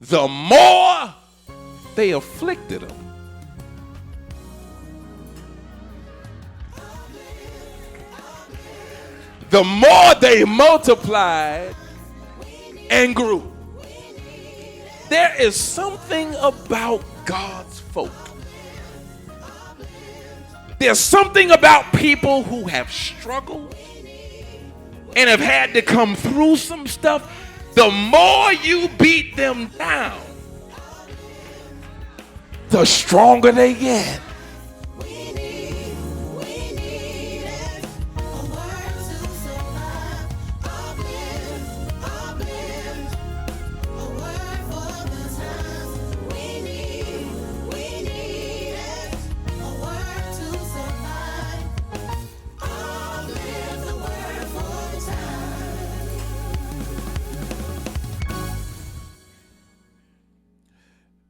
the more they afflicted him. The more they multiplied and grew. There is something about God's folk. There's something about people who have struggled and have had to come through some stuff. The more you beat them down, the stronger they get.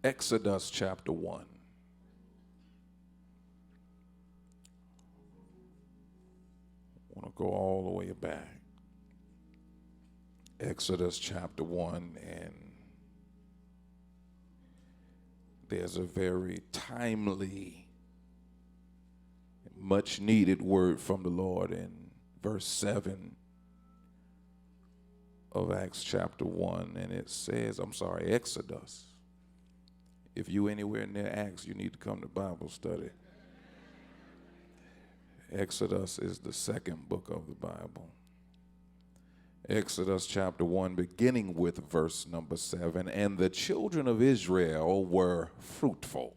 Exodus chapter 1. I want to go all the way back. Exodus chapter 1, and there's a very timely, much needed word from the Lord in verse 7 of Acts chapter 1, and it says, Exodus. If you anywhere near Acts, you need to come to Bible study. Exodus is the second book of the Bible. Exodus chapter 1, beginning with verse number 7. And the children of Israel were fruitful,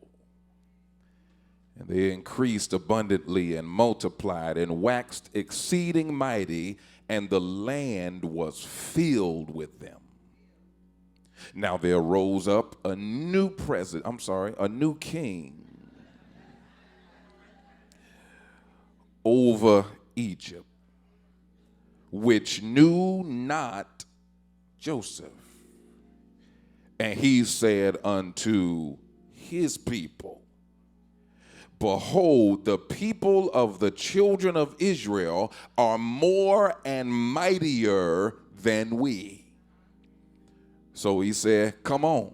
and they increased abundantly and multiplied and waxed exceeding mighty, and the land was filled with them. Now there rose up a new king over Egypt, which knew not Joseph. And he said unto his people, Behold, the people of the children of Israel are more and mightier than we. So he said, come on,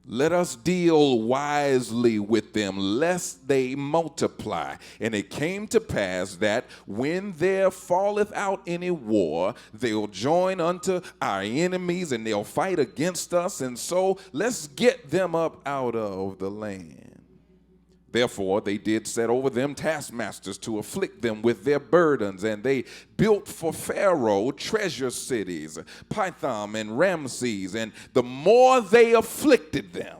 let us deal wisely with them, lest they multiply. And it came to pass that when there falleth out any war, they'll join unto our enemies, and they'll fight against us. And so let's get them up out of the land. Therefore, they did set over them taskmasters to afflict them with their burdens, and they built for Pharaoh treasure cities, Pithom and Ramses, and the more they afflicted them,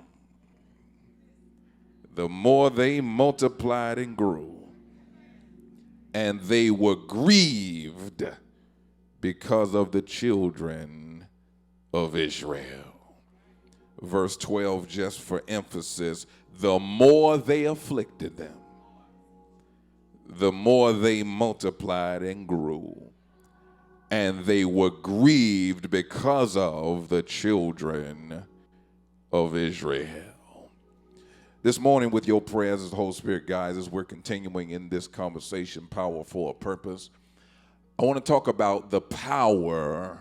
the more they multiplied and grew, and they were grieved because of the children of Israel. Verse 12, just for emphasis, the more they afflicted them, the more they multiplied and grew, and they were grieved because of the children of Israel. This morning, with your prayers as the Holy Spirit guides, as we're continuing in this conversation, Power for a Purpose, I want to talk about the power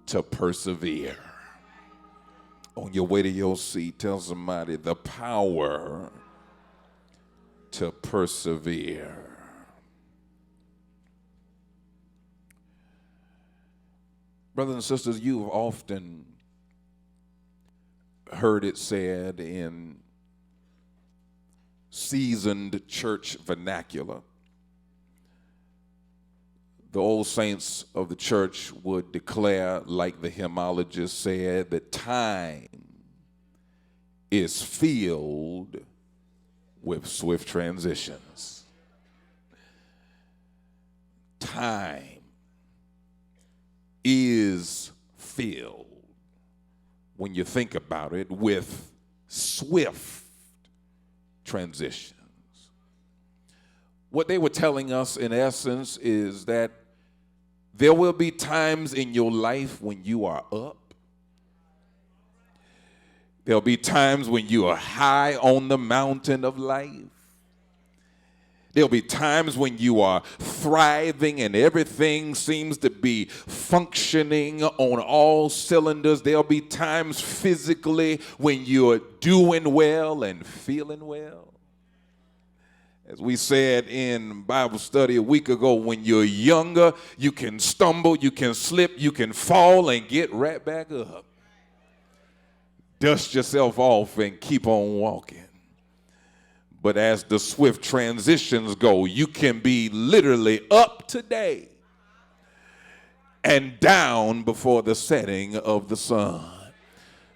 to persevere. On your way to your seat, tell somebody the power to persevere. Brothers and sisters, you've often heard it said in seasoned church vernacular. The old saints of the church would declare, like the hymnologist said, that time is filled with swift transitions. Time is filled, when you think about it, with swift transitions. What they were telling us, in essence, is that there will be times in your life when you are up. There'll be times when you are high on the mountain of life. There'll be times when you are thriving and everything seems to be functioning on all cylinders. There'll be times physically when you're doing well and feeling well. As we said in Bible study a week ago, when you're younger, you can stumble, you can slip, you can fall and get right back up. Dust yourself off and keep on walking. But as the swift transitions go, you can be literally up today and down before the setting of the sun.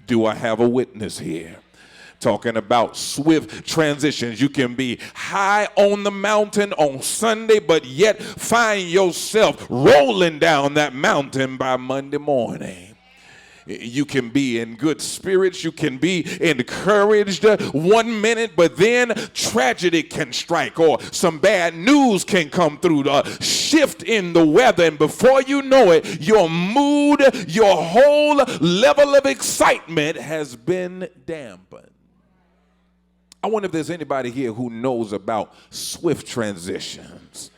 Do I have a witness here? Talking about swift transitions. You can be high on the mountain on Sunday, but yet find yourself rolling down that mountain by Monday morning. You can be in good spirits. You can be encouraged 1 minute, but then tragedy can strike or some bad news can come through, the shift in the weather, and before you know it, your mood, your whole level of excitement has been dampened. I wonder if there's anybody here who knows about swift transitions.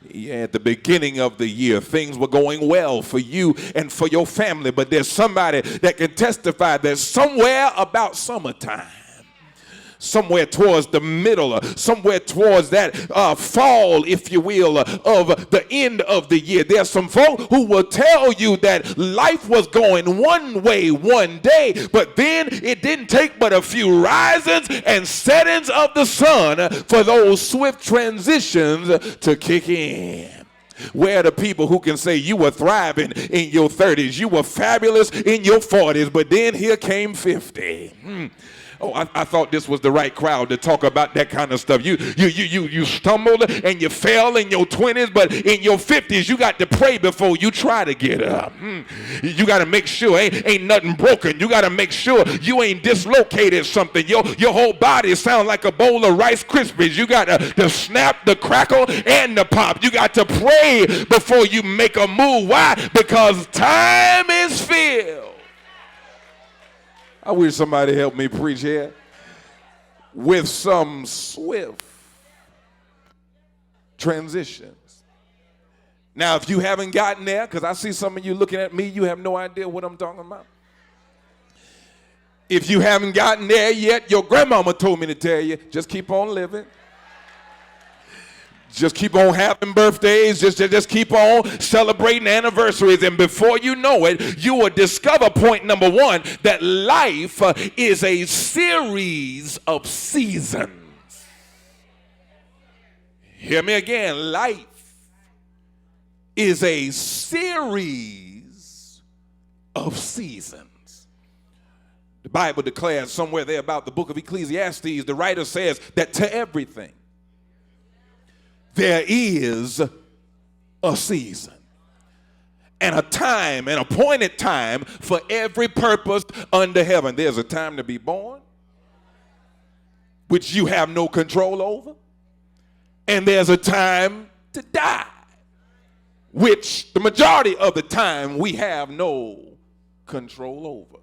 Yeah, at the beginning of the year, things were going well for you and for your family, but there's somebody that can testify that somewhere about summertime, somewhere towards the middle, somewhere towards that fall, if you will, of the end of the year, there's some folk who will tell you that life was going one way one day, but then it didn't take but a few risings and settings of the sun for those swift transitions to kick in. Where are the people who can say you were thriving in your 30s, you were fabulous in your 40s, but then here came 50? Oh, I thought this was the right crowd to talk about that kind of stuff. You stumbled and you fell in your 20s, but in your 50s, you got to pray before you try to get up. You got to make sure ain't nothing broken. You got to make sure you ain't dislocated something. Your whole body sounds like a bowl of Rice Krispies. You got to snap, the crackle, and the pop. You got to pray before you make a move. Why? Because time is filled. I wish somebody helped me preach here. With some swift transitions. Now, if you haven't gotten there, because I see some of you looking at me, you have no idea what I'm talking about. If you haven't gotten there yet, your grandmama told me to tell you, just keep on living. Just keep on having birthdays, just keep on celebrating anniversaries, and before you know it, you will discover, point number one, that life is a series of seasons. Hear me again, life is a series of seasons. The Bible declares somewhere there about the book of Ecclesiastes, the writer says that to everything, there is a season and a time, an appointed time for every purpose under heaven. There's a time to be born, which you have no control over, and there's a time to die, which the majority of the time we have no control over.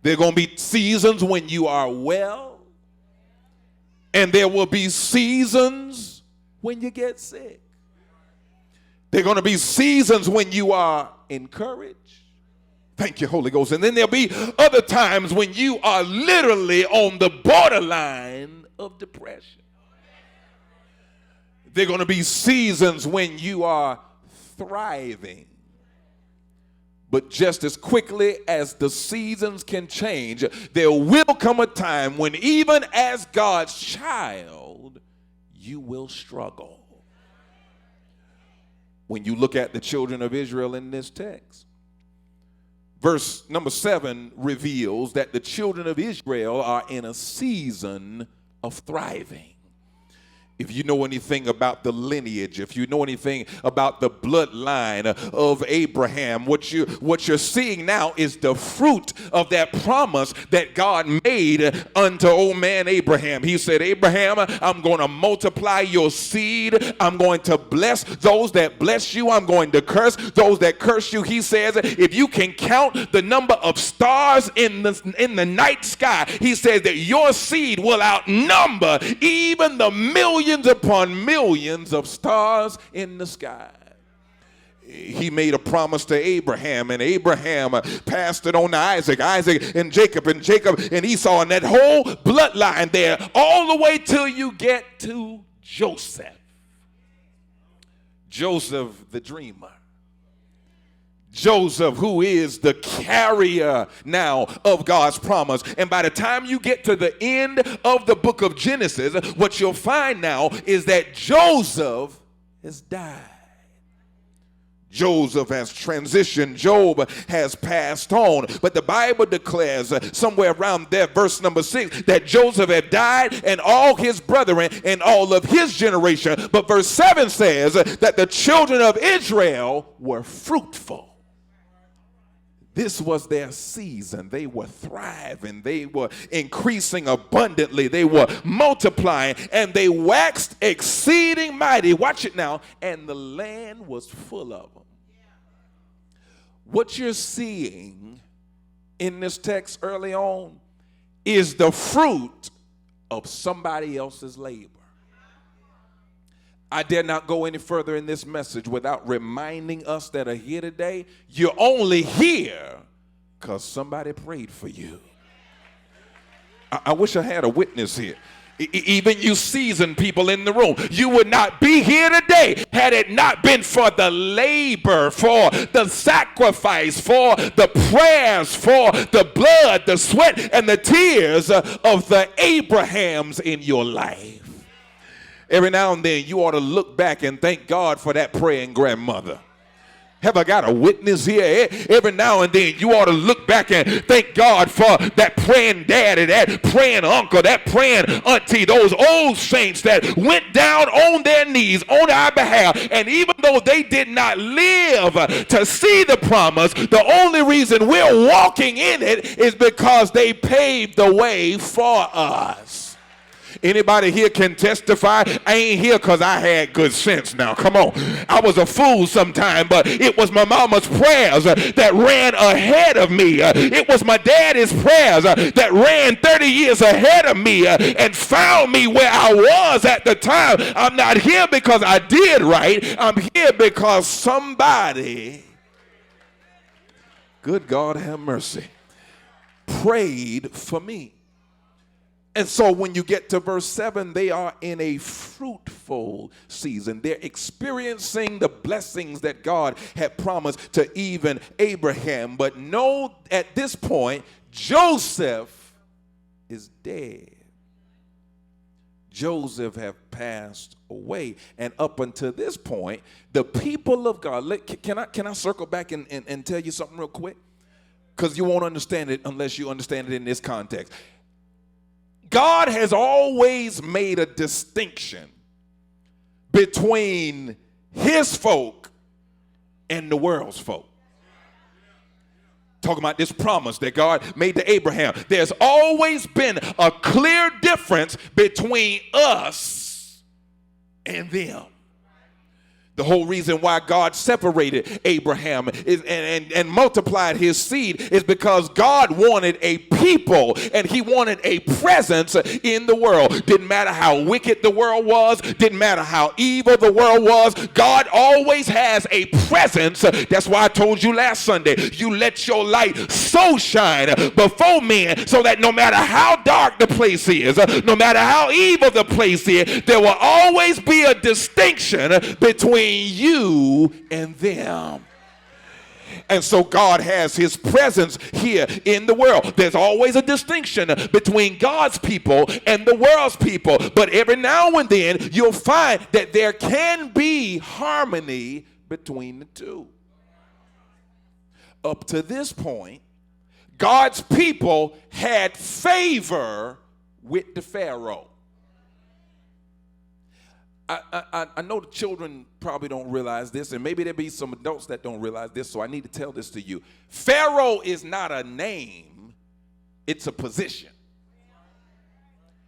There are going to be seasons when you are well, and there will be seasons when you get sick. There are going to be seasons when you are encouraged. Thank you, Holy Ghost. And then there'll be other times when you are literally on the borderline of depression. There are going to be seasons when you are thriving. But just as quickly as the seasons can change, there will come a time when even as God's child, you will struggle. When you look at the children of Israel in this text, verse number 7 reveals that the children of Israel are in a season of thriving. If you know anything about the lineage, if you know anything about the bloodline of Abraham, what you're seeing now is the fruit of that promise that God made unto old man Abraham. He said, Abraham, I'm going to multiply your seed. I'm going to bless those that bless you. I'm going to curse those that curse you. He says, if you can count the number of stars in the night sky, he says that your seed will outnumber even the millions millions upon millions of stars in the sky. He made a promise to Abraham, and Abraham passed it on to Isaac, Isaac and Jacob and Esau, and that whole bloodline there, all the way till you get to Joseph. Joseph the dreamer. Joseph, who is the carrier now of God's promise. And by the time you get to the end of the book of Genesis, what you'll find now is that Joseph has died. Joseph has transitioned. Job has passed on. But the Bible declares somewhere around there, verse number 6, that Joseph had died and all his brethren and all of his generation. But verse 7 says that the children of Israel were fruitful. This was their season. They were thriving. They were increasing abundantly. They were multiplying, and they waxed exceeding mighty. Watch it now. And the land was full of them. What you're seeing in this text early on is the fruit of somebody else's labor. I dare not go any further in this message without reminding us that are here today, you're only here because somebody prayed for you. I wish I had a witness here. Even you seasoned people in the room, you would not be here today had it not been for the labor, for the sacrifice, for the prayers, for the blood, the sweat, and the tears of the Abrahams in your life. Every now and then you ought to look back and thank God for that praying grandmother. Have I got a witness here? Every now and then you ought to look back and thank God for that praying daddy, that praying uncle, that praying auntie, those old saints that went down on their knees on our behalf. And even though they did not live to see the promise, the only reason we're walking in it is because they paved the way for us. Anybody here can testify? I ain't here because I had good sense now. Come on. I was a fool sometime, but it was my mama's prayers that ran ahead of me. It was my daddy's prayers that ran 30 years ahead of me and found me where I was at the time. I'm not here because I did right. I'm here because somebody, good God have mercy, prayed for me. And so when you get to verse 7, they are in a fruitful season. They're experiencing the blessings that God had promised to even Abraham. But know at this point, Joseph is dead. Joseph have passed away. And up until this point, the people of God, can I circle back and tell you something real quick? Because you won't understand it unless you understand it in this context. God has always made a distinction between his folk and the world's folk. Talking about this promise that God made to Abraham. There's always been a clear difference between us and them. The whole reason why God separated Abraham and multiplied his seed is because God wanted a people and he wanted a presence in the world. Didn't matter how wicked the world was, didn't matter how evil the world was, God always has a presence. That's why I told you last Sunday, you let your light so shine before men so that no matter how dark the place is, no matter how evil the place is, there will always be a distinction between you and them. And so God has his presence here in the world. There's always a distinction between God's people and the world's people. But every now and then you'll find that there can be harmony between the two. Up to this point, God's people had favor with the Pharaoh. I know the children probably don't realize this, and maybe there'll be some adults that don't realize this, so I need to tell this to you. Pharaoh is not a name, it's a position.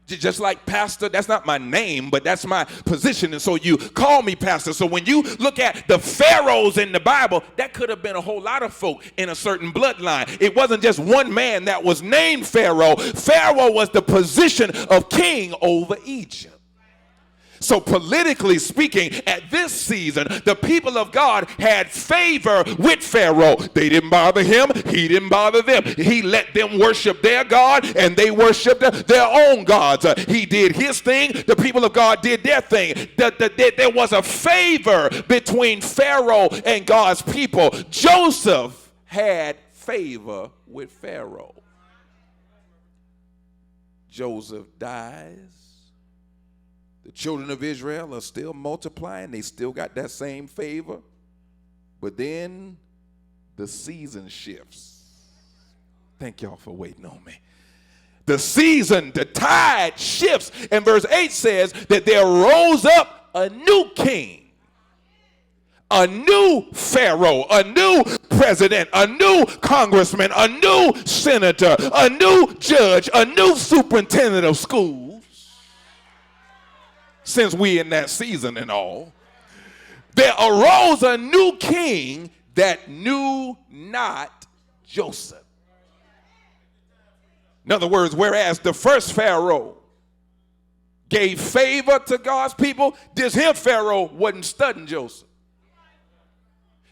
Just like pastor, that's not my name, but that's my position, and so you call me pastor. So when you look at the pharaohs in the Bible, that could have been a whole lot of folk in a certain bloodline. It wasn't just one man that was named Pharaoh. Pharaoh was the position of king over Egypt. So politically speaking, at this season, the people of God had favor with Pharaoh. They didn't bother him. He didn't bother them. He let them worship their God, and they worshiped their own gods. He did his thing. The people of God did their thing. There was a favor between Pharaoh and God's people. Joseph had favor with Pharaoh. Joseph dies. The children of Israel are still multiplying. They still got that same favor. But then the season shifts. Thank y'all for waiting on me. The tide shifts. And verse 8 says that there rose up a new king, a new Pharaoh, a new president, a new congressman, a new senator, a new judge, a new superintendent of schools. Since we in that season and all, there arose a new king that knew not Joseph. In other words, whereas the first Pharaoh gave favor to God's people, this here Pharaoh wasn't studying Joseph.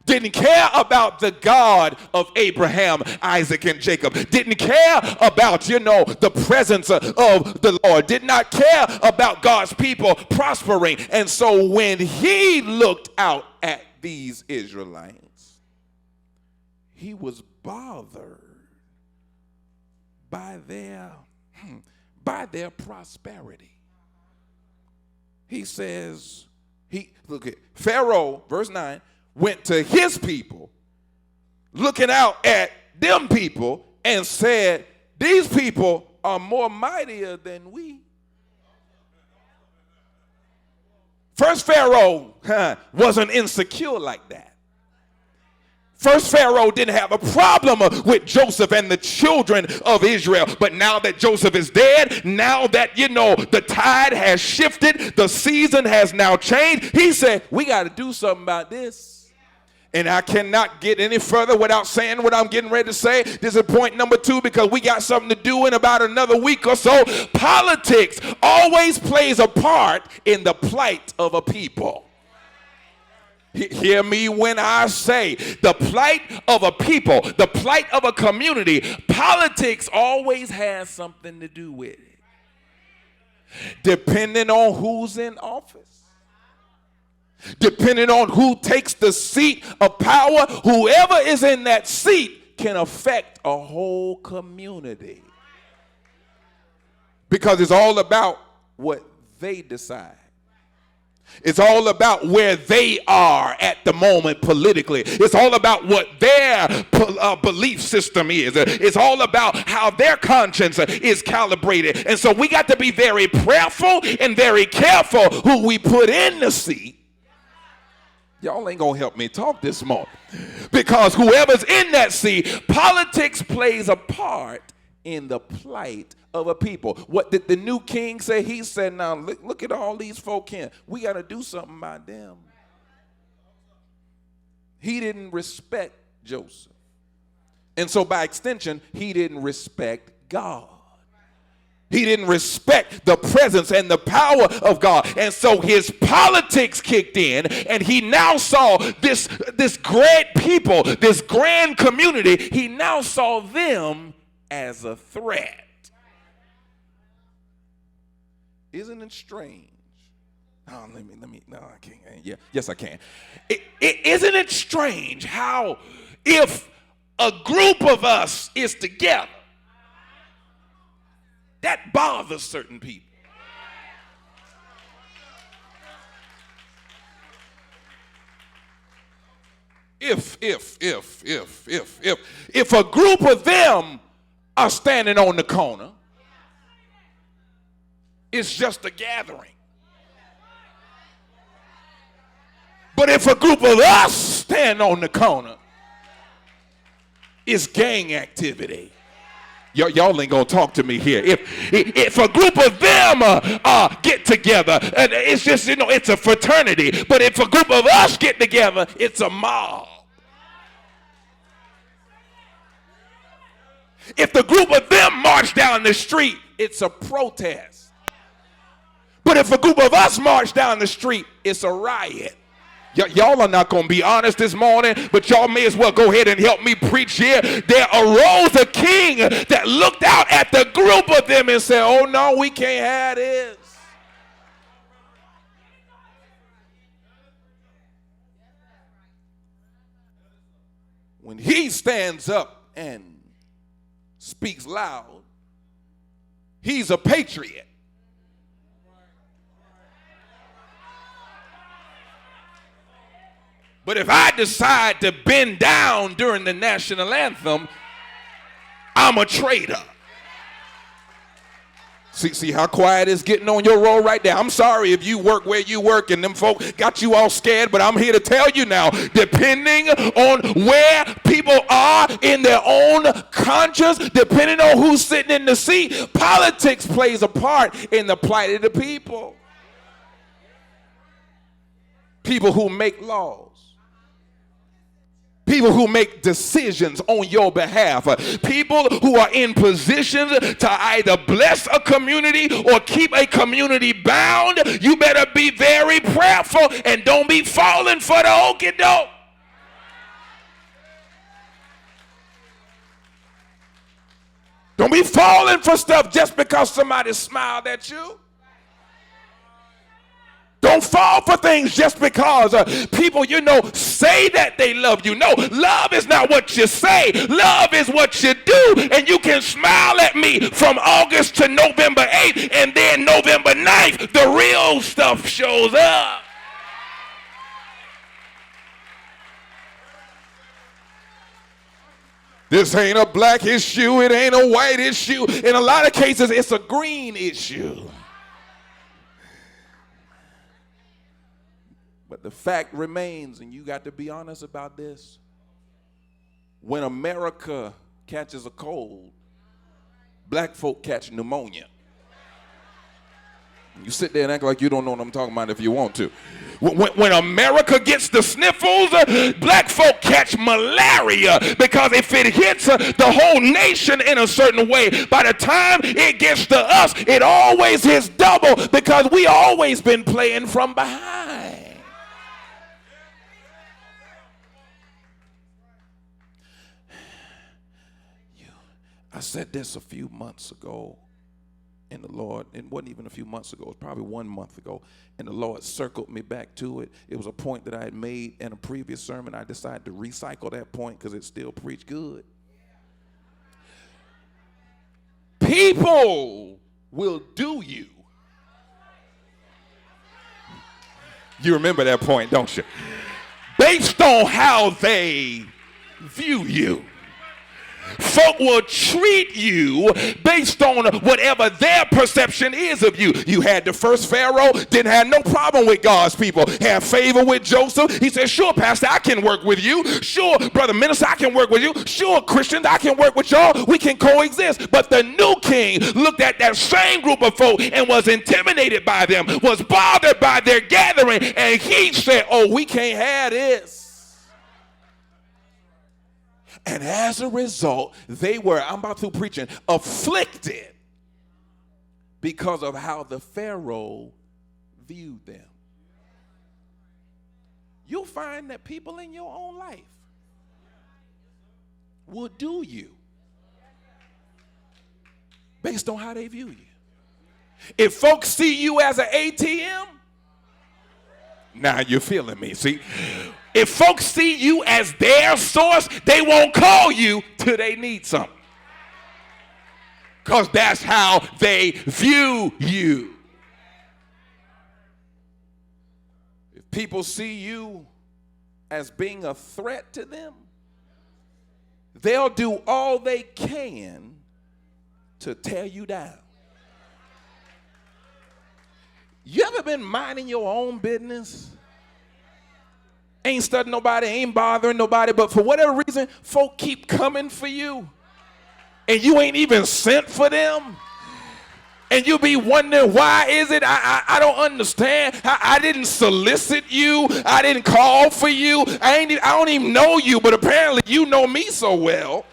Didn't care about the God of Abraham, Isaac, and Jacob. Didn't care about, the presence of the Lord. Did not care about God's people prospering. And so when he looked out at these Israelites, he was bothered by their prosperity. He says, look at Pharaoh, verse 9, went to his people, looking out at them people, and said, these people are more mightier than we. First Pharaoh wasn't insecure like that. First Pharaoh didn't have a problem with Joseph and the children of Israel. But now that Joseph is dead, now that, the tide has shifted, the season has now changed, he said, we got to do something about this. And I cannot get any further without saying what I'm getting ready to say. This is point number 2, because we got something to do in about another week or so. Politics always plays a part in the plight of a people. Hear me when I say the plight of a people, the plight of a community, politics always has something to do with it. Depending on who's in office. Depending on who takes the seat of power, whoever is in that seat can affect a whole community. Because it's all about what they decide. It's all about where they are at the moment politically. It's all about what their belief system is. It's all about how their conscience is calibrated. And so we got to be very prayerful and very careful who we put in the seat. Y'all ain't gonna help me talk this morning. Because whoever's in that seat, politics plays a part in the plight of a people. What did the new king say? He said, now look at all these folk here. We got to do something about them. He didn't respect Joseph. And so by extension, he didn't respect God. He didn't respect the presence and the power of God. And so his politics kicked in, and he now saw this great people, this grand community, he now saw them as a threat. Isn't it strange? Oh, no, I can't. Yeah, yes, I can. Isn't it strange how if a group of us is together, that bothers certain people. If a group of them are standing on the corner, it's just a gathering. But if a group of us stand on the corner, it's gang activity. Y'all ain't gonna talk to me here. If a group of them get together, it's just, it's a fraternity. But if a group of us get together, it's a mob. If the group of them march down the street, it's a protest. But if a group of us march down the street, it's a riot. Y'all are not going to be honest this morning, but y'all may as well go ahead and help me preach here. There arose a king that looked out at the group of them and said, oh no, we can't have this. When he stands up and speaks loud, he's a patriot. But if I decide to bend down during the national anthem, I'm a traitor. See how quiet it's getting on your roll right there. I'm sorry if you work where you work and them folk got you all scared, but I'm here to tell you now, depending on where people are in their own conscience, depending on who's sitting in the seat, politics plays a part in the plight of the people. People who make laws. People who make decisions on your behalf. People who are in positions to either bless a community or keep a community bound. You better be very prayerful and don't be falling for the okie doke. Don't be falling for stuff just because somebody smiled at you. Don't fall for things just because people, say that they love you. No, love is not what you say. Love is what you do. And you can smile at me from August to November 8th, and then November 9th, the real stuff shows up. This ain't a black issue. It ain't a white issue. In a lot of cases, it's a green issue. But the fact remains, and you got to be honest about this, when America catches a cold, black folk catch pneumonia. You sit there and act like you don't know what I'm talking about if you want to. When America gets the sniffles, black folk catch malaria, because if it hits the whole nation in a certain way, by the time it gets to us, it always hits double, because we always been playing from behind. I said this a few months ago, and the Lord, it wasn't even a few months ago, it was probably 1 month ago, and the Lord circled me back to it. It was a point that I had made in a previous sermon. I decided to recycle that point because it still preached good. People will do you. You remember that point, don't you? Based on how they view you. Folk will treat you based on whatever their perception is of you. You had the first Pharaoh, didn't have no problem with God's people. Had favor with Joseph. He said, sure, Pastor, I can work with you. Sure, Brother Minister, I can work with you. Sure, Christians, I can work with y'all. We can coexist. But the new king looked at that same group of folk and was intimidated by them, was bothered by their gathering, and he said, oh, we can't have this. And as a result, they were, I'm about to preaching, afflicted because of how the Pharaoh viewed them. You'll find that people in your own life will do you based on how they view you. If folks see you as an ATM, now you're feeling me, see? If folks see you as their source, they won't call you till they need something. Because that's how they view you. If people see you as being a threat to them, they'll do all they can to tear you down. You ever been minding your own business? Ain't studying nobody, ain't bothering nobody, but for whatever reason, folk keep coming for you. And you ain't even sent for them. And you be wondering, why is it? I don't understand. I didn't solicit you. I didn't call for you. I don't even know you, but apparently you know me so well.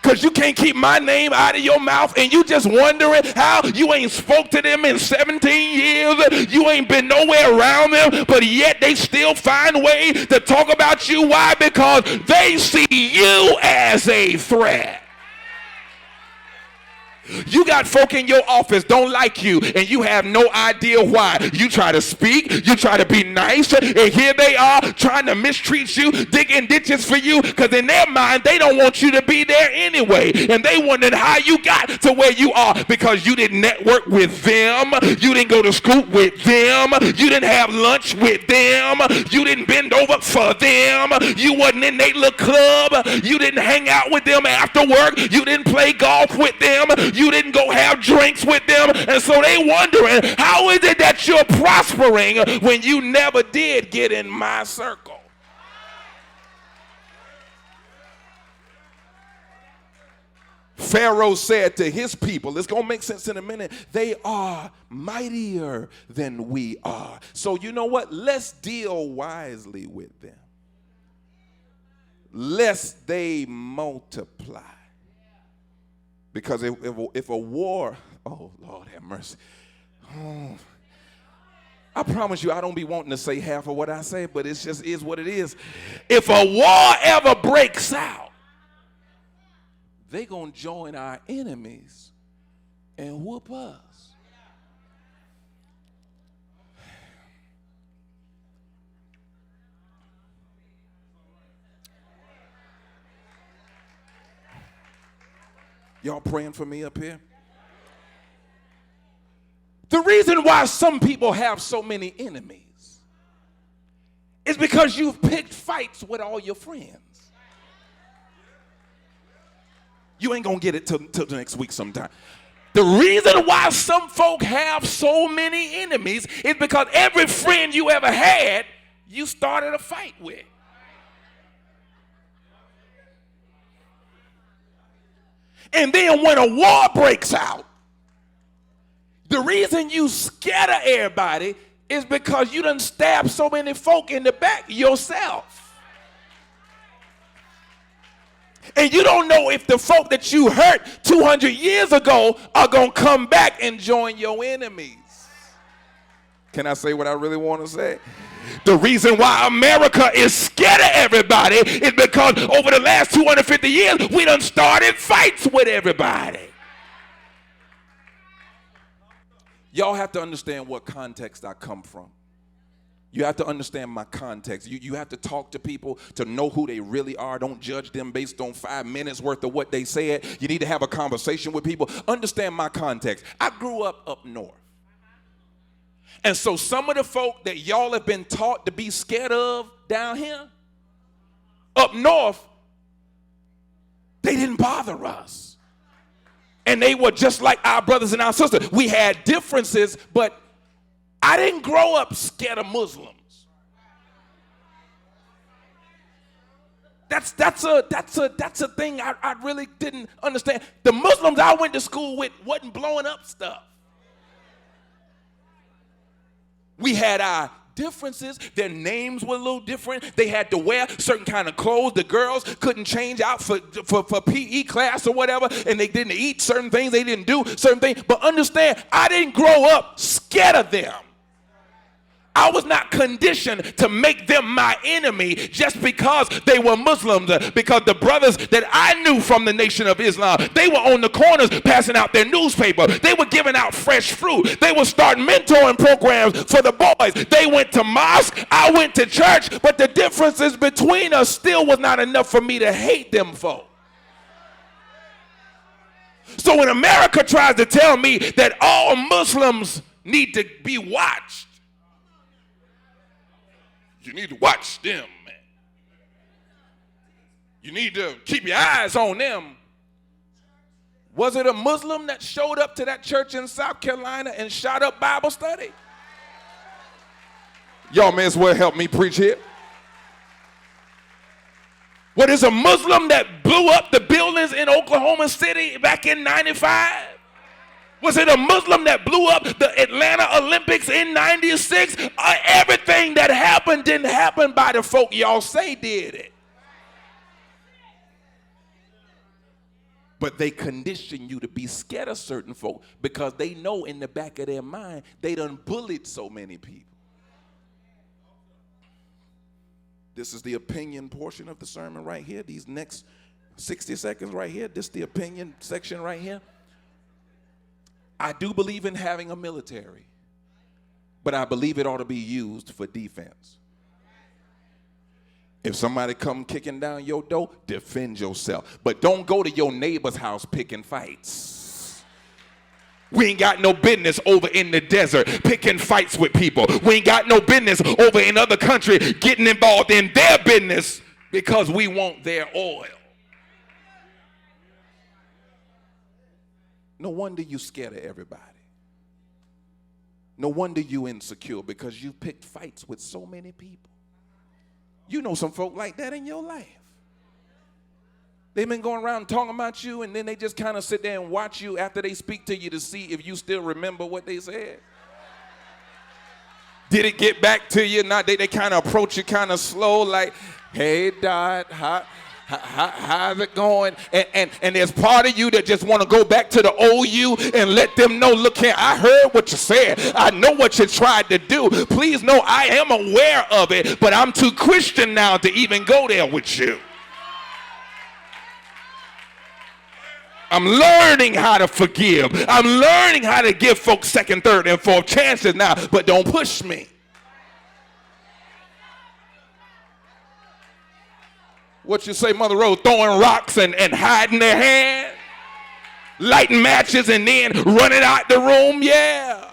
Because you can't keep my name out of your mouth, and you just wondering how you ain't spoke to them in 17 years. You ain't been nowhere around them, but yet they still find ways to talk about you. Why? Because they see you as a threat. You got folk in your office don't like you, and you have no idea why. You try to speak, you try to be nice, and here they are trying to mistreat you, digging ditches for you, because in their mind, they don't want you to be there anyway. And they wondered how you got to where you are, because you didn't network with them, you didn't go to school with them, you didn't have lunch with them, you didn't bend over for them, you wasn't in their little club, you didn't hang out with them after work, you didn't play golf with them, you didn't go have drinks with them, and so they wondering, how is it that you're prospering when you never did get in my circle? Pharaoh said to his people, it's going to make sense in a minute, they are mightier than we are. So you know what? Let's deal wisely with them, lest they multiply. Because if a war, oh, Lord have mercy. Oh, I promise you I don't be wanting to say half of what I say, but it just is what it is. If a war ever breaks out, they going to join our enemies and whoop us. Y'all praying for me up here? The reason why some people have so many enemies is because you've picked fights with all your friends. You ain't gonna get it till next week sometime. The reason why some folk have so many enemies is because every friend you ever had, you started a fight with. And then when a war breaks out, the reason you scatter everybody is because you done stabbed so many folk in the back yourself. And you don't know if the folk that you hurt 200 years ago are going to come back and join your enemies. Can I say what I really want to say? The reason why America is scared of everybody is because over the last 250 years, we done started fights with everybody. Y'all have to understand what context I come from. You have to understand my context. You have to talk to people to know who they really are. Don't judge them based on 5 minutes worth of what they said. You need to have a conversation with people. Understand my context. I grew up north. And so some of the folk that y'all have been taught to be scared of down here, up north, they didn't bother us. And they were just like our brothers and our sisters. We had differences, but I didn't grow up scared of Muslims. That's a thing I really didn't understand. The Muslims I went to school with wasn't blowing up stuff. We had our differences. Their names were a little different. They had to wear certain kind of clothes. The girls couldn't change out for PE class or whatever, and they didn't eat certain things. They didn't do certain things. But understand, I didn't grow up scared of them. I was not conditioned to make them my enemy just because they were Muslims, because the brothers that I knew from the Nation of Islam, they were on the corners passing out their newspaper. They were giving out fresh fruit. They were starting mentoring programs for the boys. They went to mosque. I went to church, but the differences between us still was not enough for me to hate them folk. So when America tries to tell me that all Muslims need to be watched, you need to watch them, man. You need to keep your eyes on them. Was it a Muslim that showed up to that church in South Carolina and shot up Bible study? Y'all may as well help me preach here. What is a Muslim that blew up the buildings in Oklahoma City back in 95? Was it a Muslim that blew up the Atlanta Olympics in 96? Everything that happened didn't happen by the folk y'all say did it. But they condition you to be scared of certain folk because they know in the back of their mind they done bullied so many people. This is the opinion portion of the sermon right here. These next 60 seconds right here, this is the opinion section right here. I do believe in having a military, but I believe it ought to be used for defense. If somebody come kicking down your door, defend yourself. But don't go to your neighbor's house picking fights. We ain't got no business over in the desert picking fights with people. We ain't got no business over in other country getting involved in their business because we want their oil. No wonder you scared of everybody. No wonder you insecure because you picked fights with so many people. You know some folk like that in your life. They've been going around talking about you, and then they just kind of sit there and watch you after they speak to you to see if you still remember what they said. Did it get back to you? Not they kind of approach you kind of slow, like, hey, Dot, how's it going? And there's part of you that just want to go back to the old you and let them know, look here, I heard what you said. I know what you tried to do. Please know I am aware of it, but I'm too Christian now to even go there with you. I'm learning how to forgive. I'm learning how to give folks second, third, and fourth chances now, but don't push me. What you say, Mother Rose? Throwing rocks and hiding their hand? Lighting matches and then running out the room? Yeah.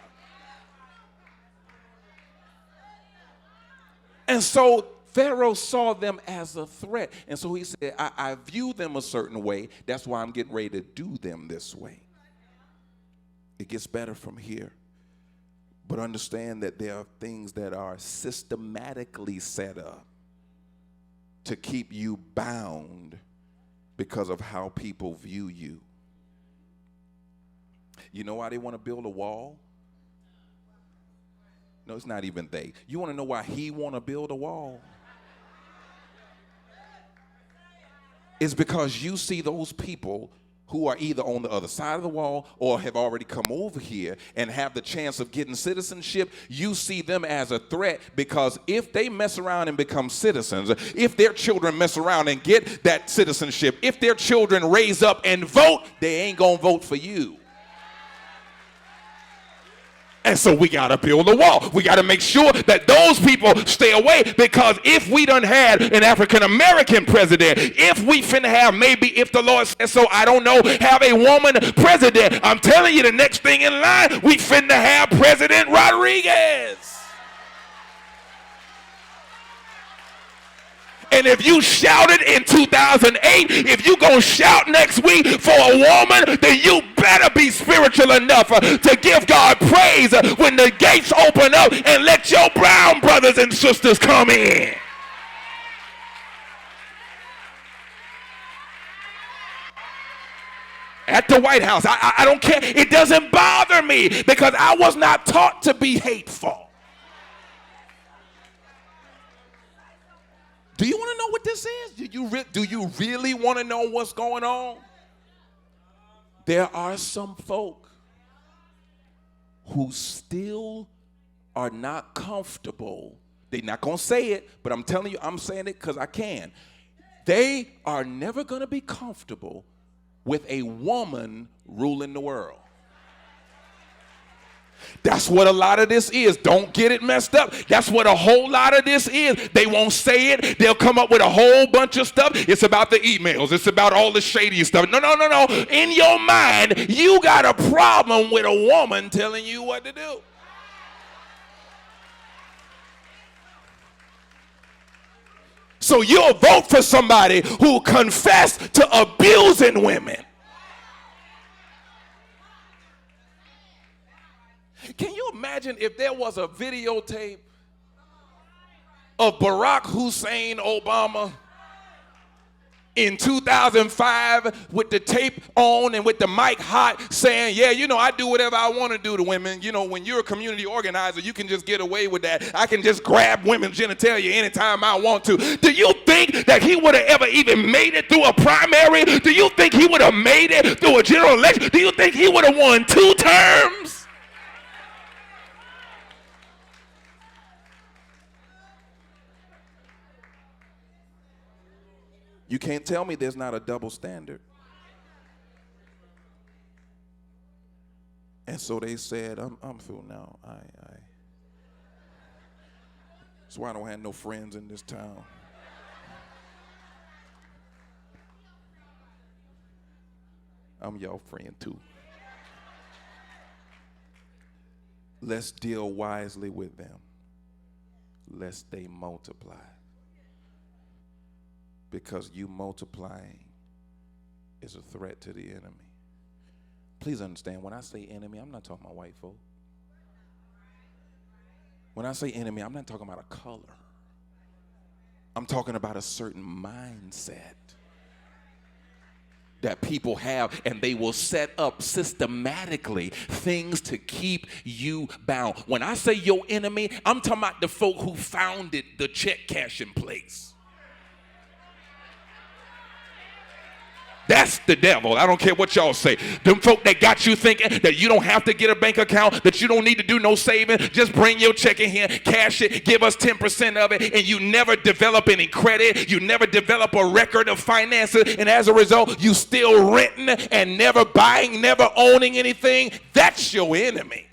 And so Pharaoh saw them as a threat. And so he said, I view them a certain way. That's why I'm getting ready to do them this way. It gets better from here. But understand that there are things that are systematically set up to keep you bound because of how people view you. You know why they want to build a wall? No, it's not even they. You want to know why he want to build a wall? It's because you see those people who are either on the other side of the wall or have already come over here and have the chance of getting citizenship. You see them as a threat because if they mess around and become citizens, if their children mess around and get that citizenship, if their children raise up and vote, they ain't gonna vote for you. And so we got to build a wall. We got to make sure that those people stay away, because if we done had an African-American president, if we finna have, maybe if the Lord says so, I don't know, have a woman president, I'm telling you, the next thing in line, we finna have President Rodriguez. And if you shouted in 2008, if you gonna shout next week for a woman, then you better be spiritual enough to give God praise when the gates open up and let your brown brothers and sisters come in. At the White House, I don't care. It doesn't bother me because I was not taught to be hateful. Do you want to know what this is? Do you really want to know what's going on? There are some folk who still are not comfortable. They're not going to say it, but I'm telling you, I'm saying it because I can. They are never going to be comfortable with a woman ruling the world. That's what a lot of this is. Don't get it messed up. That's what a whole lot of this is. They won't say it. They'll come up with a whole bunch of stuff. It's about the emails. It's about all the shady stuff. No. In your mind, you got a problem with a woman telling you what to do. So you'll vote for somebody who confessed to abusing women. Can you imagine if there was a videotape of Barack Hussein Obama in 2005 with the tape on and with the mic hot saying, yeah, I do whatever I want to do to women. When you're a community organizer, you can just get away with that. I can just grab women's genitalia anytime I want to. Do you think that he would have ever even made it through a primary? Do you think he would have made it through a general election? Do you think he would have won 2 terms? You can't tell me there's not a double standard. And so they said, I'm through now. That's why I don't have no friends in this town. I'm y'all friend too. Let's deal wisely with them, lest they multiply. Because you multiplying is a threat to the enemy. Please understand, when I say enemy, I'm not talking about white folk. When I say enemy, I'm not talking about a color. I'm talking about a certain mindset that people have, and they will set up systematically things to keep you bound. When I say your enemy, I'm talking about the folk who founded the check cashing place. That's the devil. I don't care what y'all say. Them folk that got you thinking that you don't have to get a bank account, that you don't need to do no saving. Just bring your check in here, cash it, give us 10% of it, and you never develop any credit. You never develop a record of finances, and as a result, you still renting and never buying, never owning anything. That's your enemy.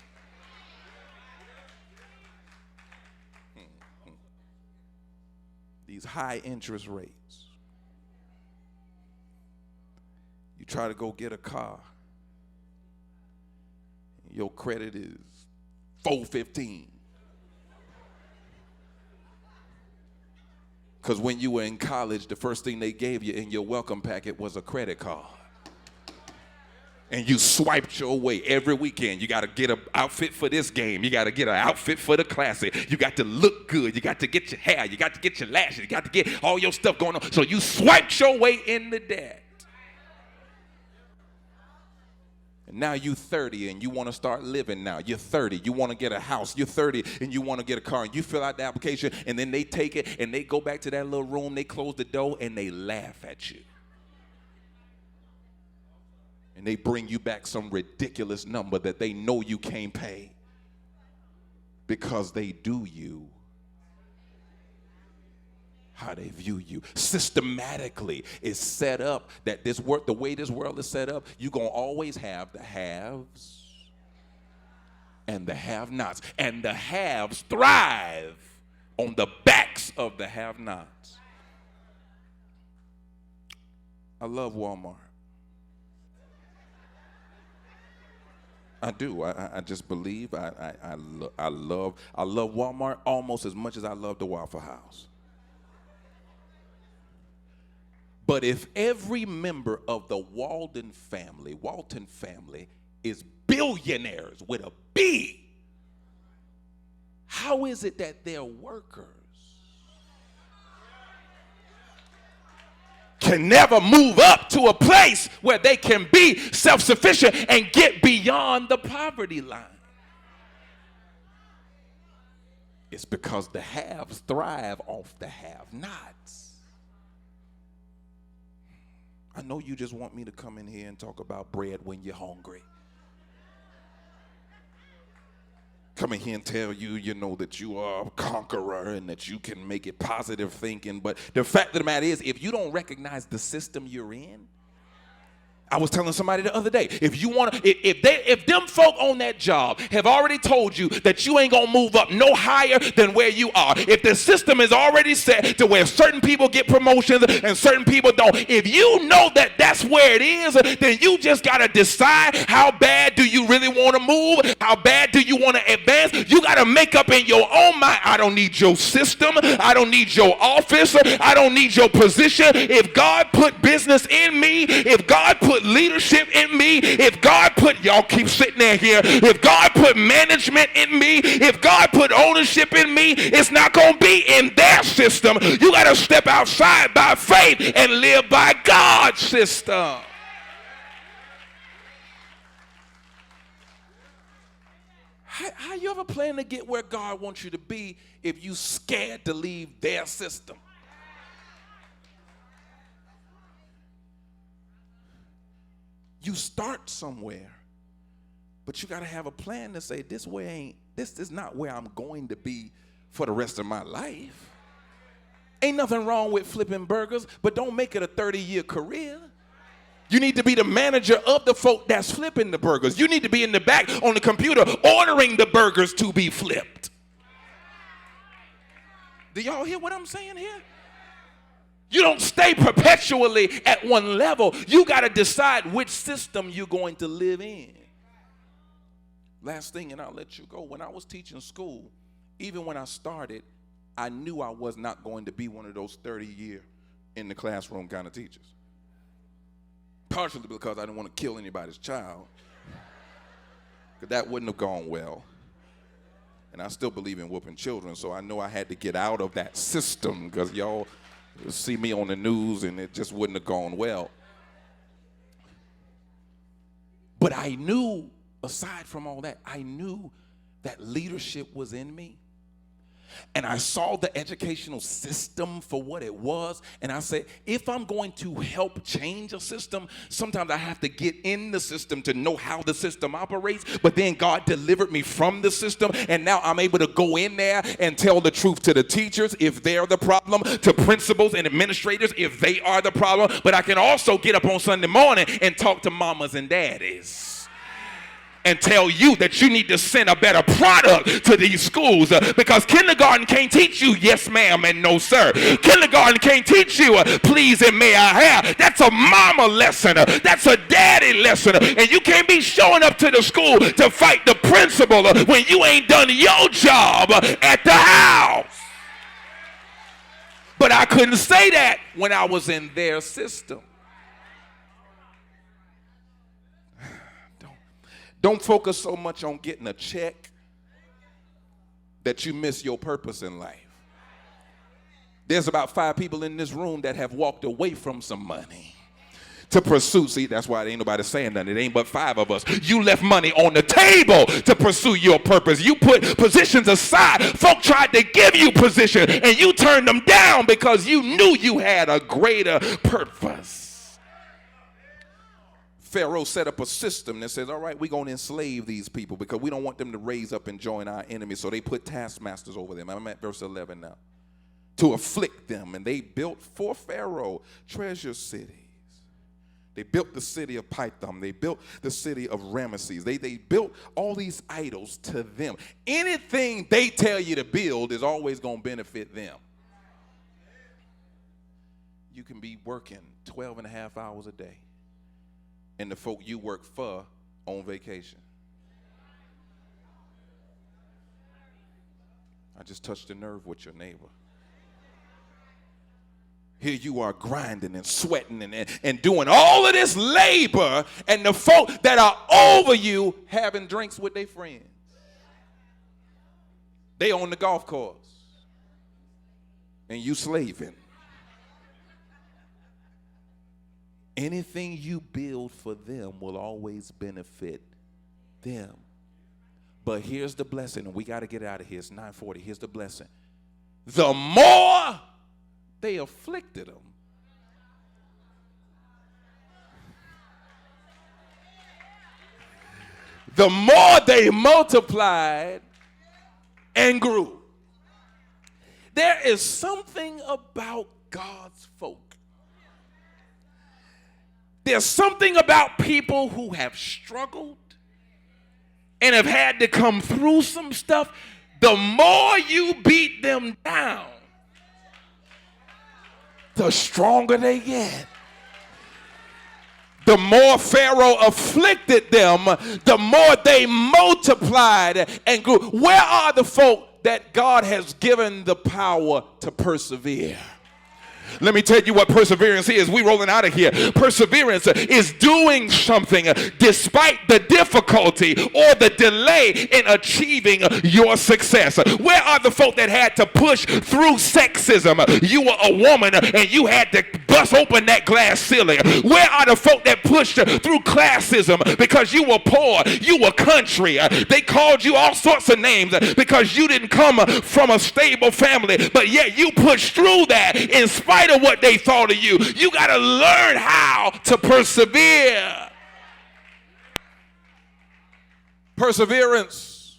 These high interest rates. You try to go get a car. Your credit is 415. Because when you were in college, the first thing they gave you in your welcome packet was a credit card. And you swiped your way every weekend. You got to get an outfit for this game. You got to get an outfit for the classic. You got to look good. You got to get your hair. You got to get your lashes. You got to get all your stuff going on. So you swiped your way into debt. Now you're 30 and you want to start living now. You're 30. You want to get a house. You're 30 and you want to get a car. And you fill out the application and then they take it and they go back to that little room. They close the door and they laugh at you. And they bring you back some ridiculous number that they know you can't pay because they do you how they view you. Systematically, it's set up that this work, the way this world is set up, you're going to always have the haves and the have-nots. And the haves thrive on the backs of the have-nots. I love Walmart. I do. I just believe I love Walmart almost as much as I love the Waffle House. But if every member of the Walton family is billionaires with a B, how is it that their workers can never move up to a place where they can be self-sufficient and get beyond the poverty line? It's because the haves thrive off the have-nots. I know you just want me to come in here and talk about bread when you're hungry. Come in here and tell you, that you are a conqueror and that you can make it positive thinking. But the fact of the matter is, if you don't recognize the system you're in, I was telling somebody the other day, if them folk on that job have already told you that you ain't gonna move up no higher than where you are, if the system is already set to where certain people get promotions and certain people don't, if you know that that's where it is, then you just gotta decide how bad do you really want to move, how bad do you want to advance. You gotta make up in your own mind, I don't need your system, I don't need your office, I don't need your position. If God put business in me, if God put leadership in me, if God put, y'all keep sitting there here, if God put management in me, if God put ownership in me, it's not going to be in their system. You got to step outside by faith and live by God's system. How you ever plan to get where God wants you to be if you scared to leave their system? you start somewhere, but you got to have a plan to say, this is not where I'm going to be for the rest of my life. Ain't nothing wrong with flipping burgers, but don't make it a 30-year career. You need to be the manager of the folk that's flipping the burgers. You need to be in the back on the computer ordering the burgers to be flipped. Do y'all hear what I'm saying here? You don't stay perpetually at one level. You got to decide which system you're going to live in. Last thing, and I'll let you go. When I was teaching school, even when I started, I knew I was not going to be one of those 30-year in the classroom kind of teachers. Partially because I didn't want to kill anybody's child, because that wouldn't have gone well. And I still believe in whooping children, so I know I had to get out of that system, because y'all see me on the news and it just wouldn't have gone well. But I knew, aside from all that, I knew that leadership was in me. And I saw the educational system for what it was. And I said, if I'm going to help change a system, sometimes I have to get in the system to know how the system operates. But then God delivered me from the system. And now I'm able to go in there and tell the truth to the teachers if they're the problem, to principals and administrators if they are the problem. But I can also get up on Sunday morning and talk to mamas and daddies and tell you that you need to send a better product to these schools, because kindergarten can't teach you yes ma'am and no sir. Kindergarten can't teach you please and may I have. That's a mama lesson. That's a daddy lesson. And you can't be showing up to the school to fight the principal when you ain't done your job at the house. But I couldn't say that when I was in their system. Don't focus so much on getting a check that you miss your purpose in life. There's about 5 people in this room that have walked away from some money to pursue. See, that's why ain't nobody saying nothing. It ain't but 5 of us. You left money on the table to pursue your purpose. You put positions aside. Folk tried to give you position and you turned them down because you knew you had a greater purpose. Pharaoh set up a system that says, all right, we're going to enslave these people because we don't want them to raise up and join our enemies. So they put taskmasters over them. I'm at verse 11 now. To afflict them. And they built for Pharaoh treasure cities. They built the city of Pithom. They built the city of Ramesses. They built all these idols to them. Anything they tell you to build is always going to benefit them. You can be working 12 and a half hours a day, and the folk you work for on vacation. I just touched a nerve with your neighbor. Here you are grinding and sweating and doing all of this labor, and the folk that are over you having drinks with their friends. They on the golf course, and you slaving. Anything you build for them will always benefit them. But here's the blessing, and we got to get out of here. It's 9:40. Here's the blessing. The more they afflicted them, the more they multiplied and grew. There is something about God's folk. There's something about people who have struggled and have had to come through some stuff. The more you beat them down, the stronger they get. The more Pharaoh afflicted them, the more they multiplied and grew. Where are the folk that God has given the power to persevere? Let me tell you what perseverance is. We rolling out of here. Perseverance is doing something despite the difficulty or the delay in achieving your success. Where are the folk that had to push through sexism? You were a woman and you had to bust open that glass ceiling. Where are the folk that pushed through classism because you were poor, you were country? They called you all sorts of names because you didn't come from a stable family, but yet you pushed through that in spite of what they thought of you. You got to learn how to persevere. Perseverance,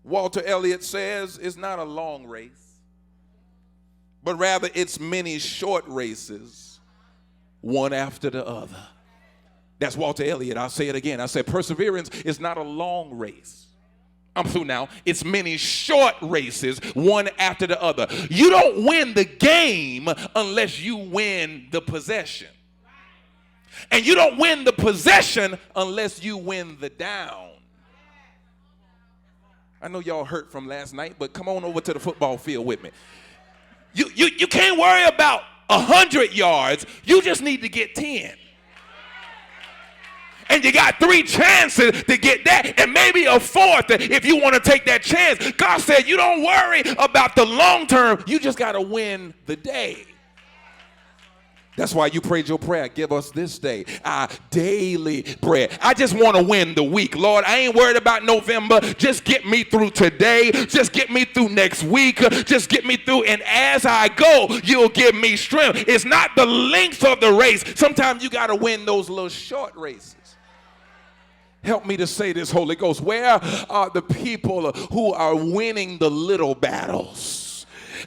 Walter Elliott says, is not a long race, but rather it's many short races, one after the other. That's Walter Elliott. I'll say it again. I said perseverance is not a long race. I'm through now. It's many short races, one after the other. You don't win the game unless you win the possession. And you don't win the possession unless you win the down. I know y'all hurt from last night, but come on over to the football field with me. You can't worry about 100 yards. You just need to get 10. And you got 3 chances to get that, and maybe a 4th if you want to take that chance. God said you don't worry about the long term. You just got to win the day. That's why you prayed your prayer. Give us this day our daily bread. I just want to win the week. Lord, I ain't worried about November. Just get me through today. Just get me through next week. Just get me through. And as I go, you'll give me strength. It's not the length of the race. Sometimes you got to win those little short races. Help me to say this, Holy Ghost. Where are the people who are winning the little battles?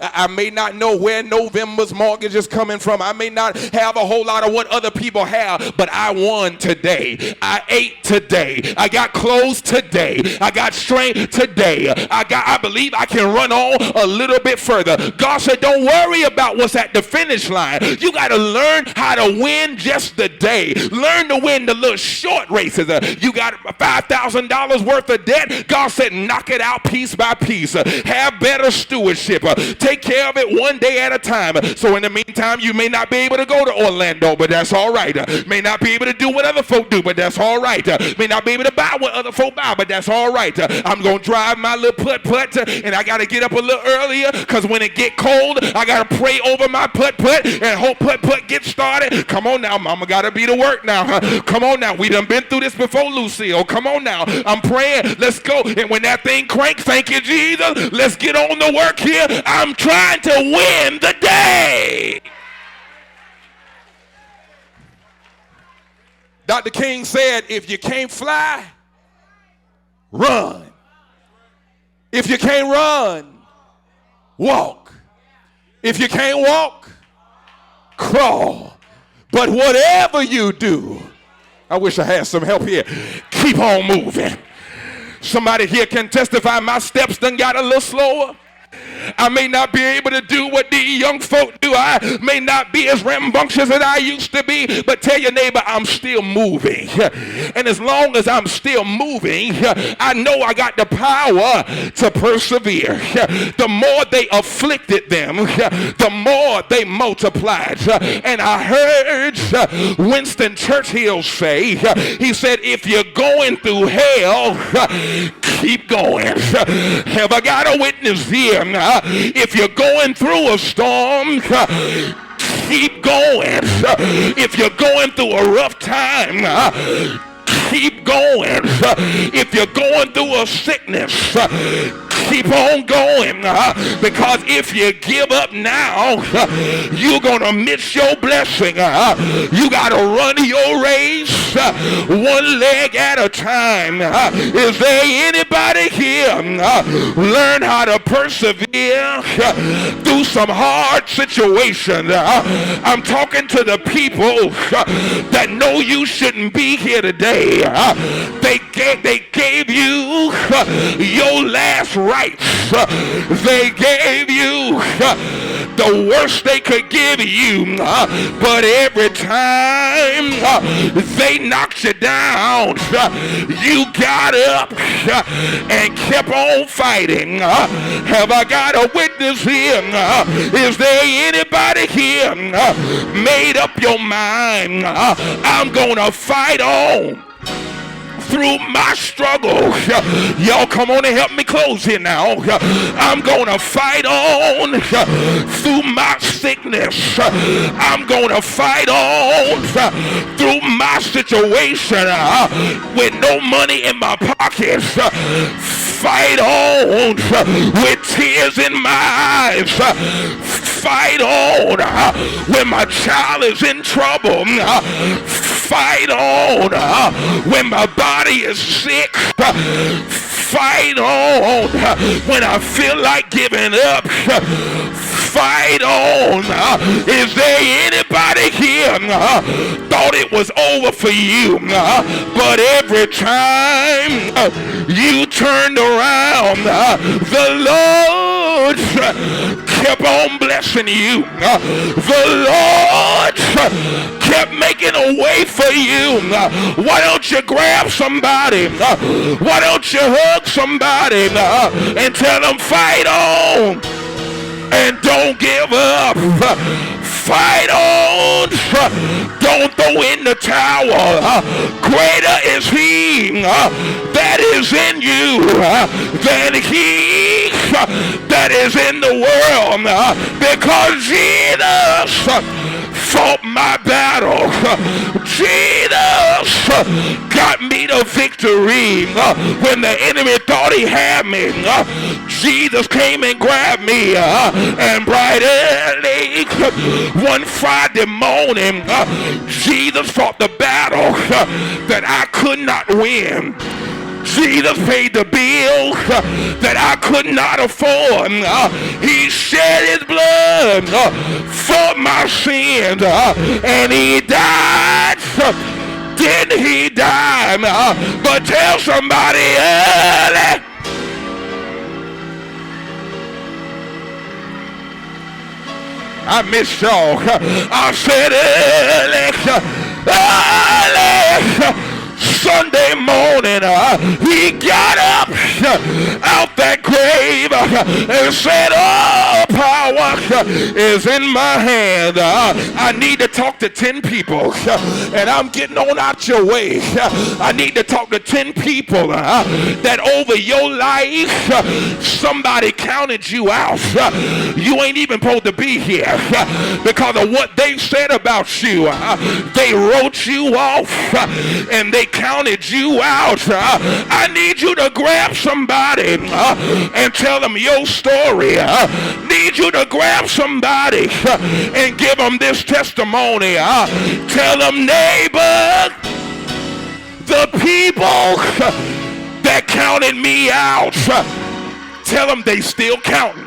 I may not know where November's mortgage is coming from. I may not have a whole lot of what other people have, but I won today. I ate today. I got clothes today. I got strength today. I believe I can run on a little bit further. God said, don't worry about what's at the finish line. You got to learn how to win just the day. Learn to win the little short races. You got $5,000 worth of debt. God said, knock it out piece by piece. Have better stewardship. Take care of it one day at a time. So in the meantime, you may not be able to go to Orlando, but that's all right. May not be able to do what other folk do, but that's all right. May not be able to buy what other folk buy, but that's all right. I'm going to drive my little putt-putt, and I got to get up a little earlier because when it get cold, I got to pray over my putt-putt and hope putt-putt get started. Come on now, mama got to be to work now. Come on now. We done been through this before, Lucille. Come on now. I'm praying. Let's go. And when that thing cranks, thank you, Jesus. Let's get on the work here. I'm trying to win the day. Dr. King said, if you can't fly, run. If you can't run, walk. If you can't walk, crawl. But whatever you do, I wish I had some help here, keep on moving. Somebody here can testify my steps done got a little slower. I may not be able to do what these young folk do. I may not be as rambunctious as I used to be, but tell your neighbor I'm still moving. And as long as I'm still moving, I know I got the power to persevere. The more they afflicted them, the more they multiplied. And I heard Winston Churchill say, he said, if you're going through hell, keep going. Have I got a witness here? If you're going through a storm, keep going. If you're going through a rough time, keep going. If you're going through a sickness, keep on going, because if you give up now, you're gonna miss your blessing. You gotta run your race one leg at a time. Is there anybody here learn how to persevere through some hard situations? I'm talking to the people that know you shouldn't be here today. They gave you your last rites. They gave you the worst they could give you, but every time they knocked you down, you got up and kept on fighting. Have I got a witness here? Is there anybody here made up your mind? I'm gonna fight on through my struggle. Y'all come on and help me close here now. I'm gonna fight on through my sickness. I'm gonna fight on through my situation with no money in my pockets. Fight on with tears in my eyes. Fight on when my child is in trouble. Fight on when my body is sick. Fight on when I feel like giving up. Fight on. Is there anybody here thought it was over for you? But every time you turned around, the Lord kept on blessing you. The Lord kept making a way for you. Why don't you grab somebody? Why don't you hug somebody and tell them fight on and don't give up? Fight on. Don't throw in the towel. Greater is he that is in you than he that is in the world, because Jesus fought my battle. Jesus got me the victory. When the enemy thought he had me, Jesus came and grabbed me. And bright early one Friday morning, Jesus fought the battle that I could not win. Jesus paid the bill that I could not afford. He shed his blood for my sins, and he died. Didn't he die? But tell somebody early. I miss y'all. I said early Sunday morning, he got up out that grave and said, oh, power is in my hand. I need to talk to 10 people, and I'm getting on out your way. I need to talk to 10 people that over your life, somebody counted you out. You ain't even supposed to be here because of what they said about you. They wrote you off and they counted you out. I need you to grab somebody and tell them your story. Need you to grab somebody and give them this testimony. Tell them, neighbor, the people that counted me out, tell them they still counting.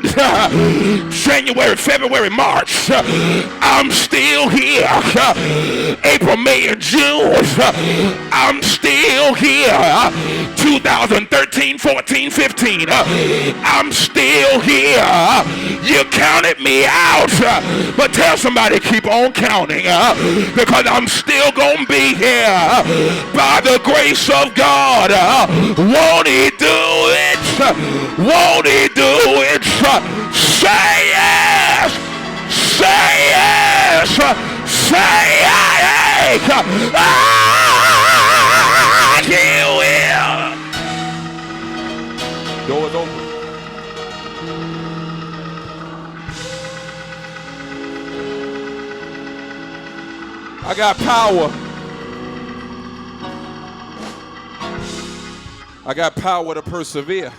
January, February, March, I'm still here. April, May, and June, I'm still here. 2013, 14, 15, I'm still here. You counted me out, but tell somebody keep on counting, because I'm still gonna be here by the grace of God. Won't he do it? Won't he do it? Say yes! Say yes! Say yes! He will! Doors open. I got power. I got power to persevere.